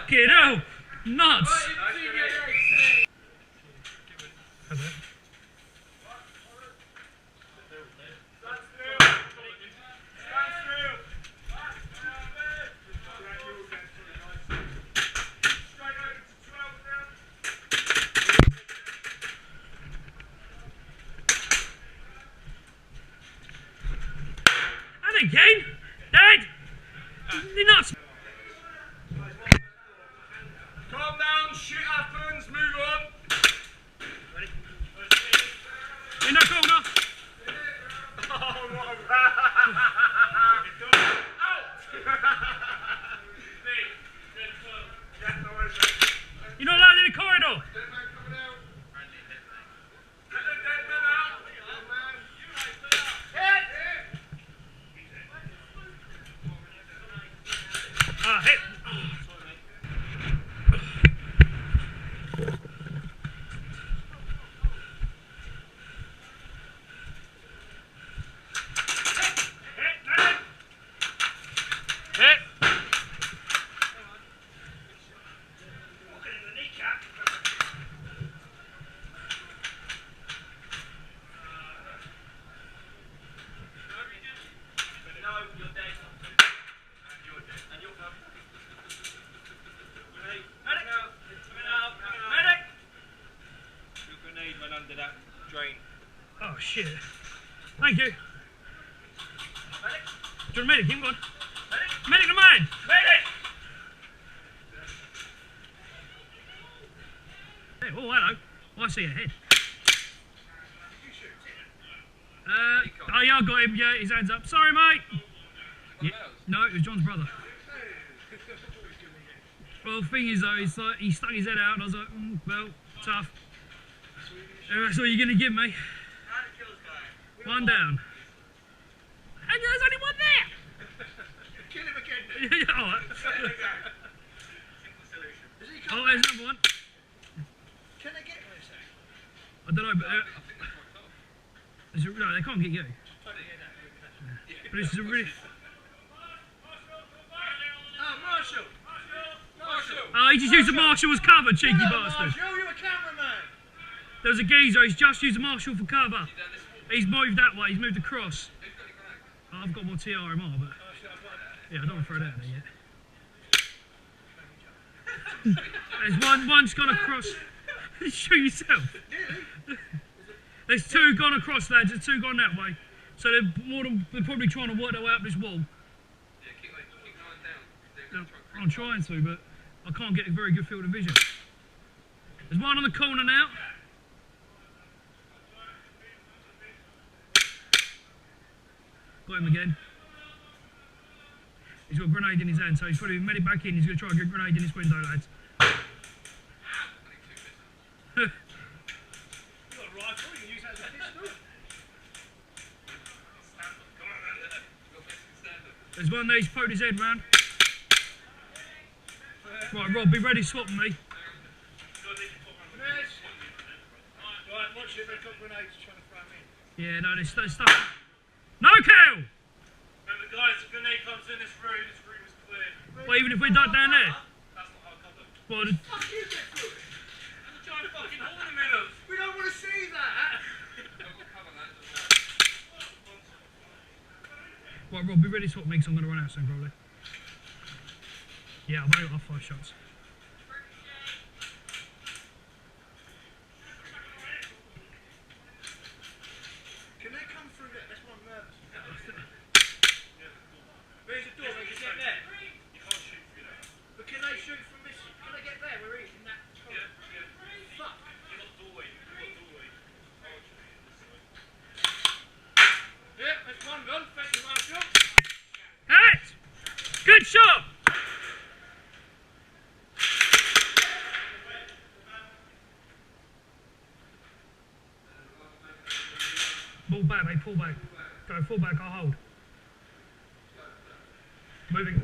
Get out! Nuts! And again! Dad! You're nuts! Calm down, shit happens, move on. Ready? In that corner! Oh, what a You're not allowed in the corridor! Hit! Oh shit. Thank you. Medic? Do you want a medic? Keep going. Medic? Medic the man! Medic! Hey, oh hello. Oh, I see your head. Oh yeah, I got him. Yeah, his hands up. Sorry, mate. Yeah, no, it was John's brother. Well, the thing is though, it's like he stuck his head out and I was like, well, tough. That's all you're gonna give me. One down. And there's only one there! Kill him again. Yeah, alright. Oh, there's another one. Can they get this? I don't know, but no, they can't get you. But this is a really... Marshall! Marshall! Oh, he just used the marshal as cover, cheeky bastard. Marshall, you're a cameraman! There was a geezer, he's just used the marshal for cover. He's moved that way, he's moved across. Oh, I've got more TRMR, but... Yeah, I don't want to throw that out there yet. There's one's gone across... Shoot yourself. There's two gone across, lads, there's two gone that way. So they're probably trying to work their way up this wall. I'm trying to, but I can't get a very good field of vision. There's one on the corner now. Got him again. He's got a grenade in his hand, so he's putting medic back in. He's going to try and get a grenade in this window, lads. There's one there, he's poked his head round. Right, Rob, be ready swapping me. Right, watch it, they've got grenades trying to throw me in. Yeah, no, there's stuff. No kill! Remember guys, if the grenade comes in this room is clear. Well, even if we duck down there? That's not how I cover. Well, Fuck you, get through it! There's a giant fucking hole in the middle! We don't want to see that! right, Rob, be ready to swap me, because I'm going to run out soon, probably. Yeah, I've only got 5 shots. Can they come through there? That's why I'm nervous. Where's the door? They can get there. You can't shoot through there. But can they shoot from this? Can they get there? We're in that. Fuck. You've got doorway. Yeah, that's one gun. Thank you, Marshall. Hit! Good shot! Pull back, mate, pull back. Go, full back, I'll hold. Moving.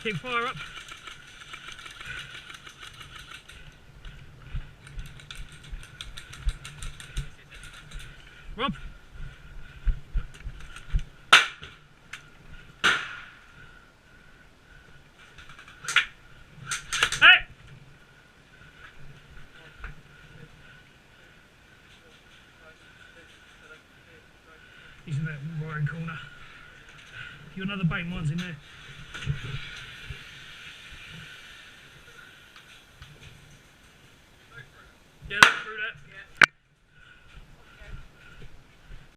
Keep fire up. Rob. Hey! He's in that right corner. You're another bait, mine's in there.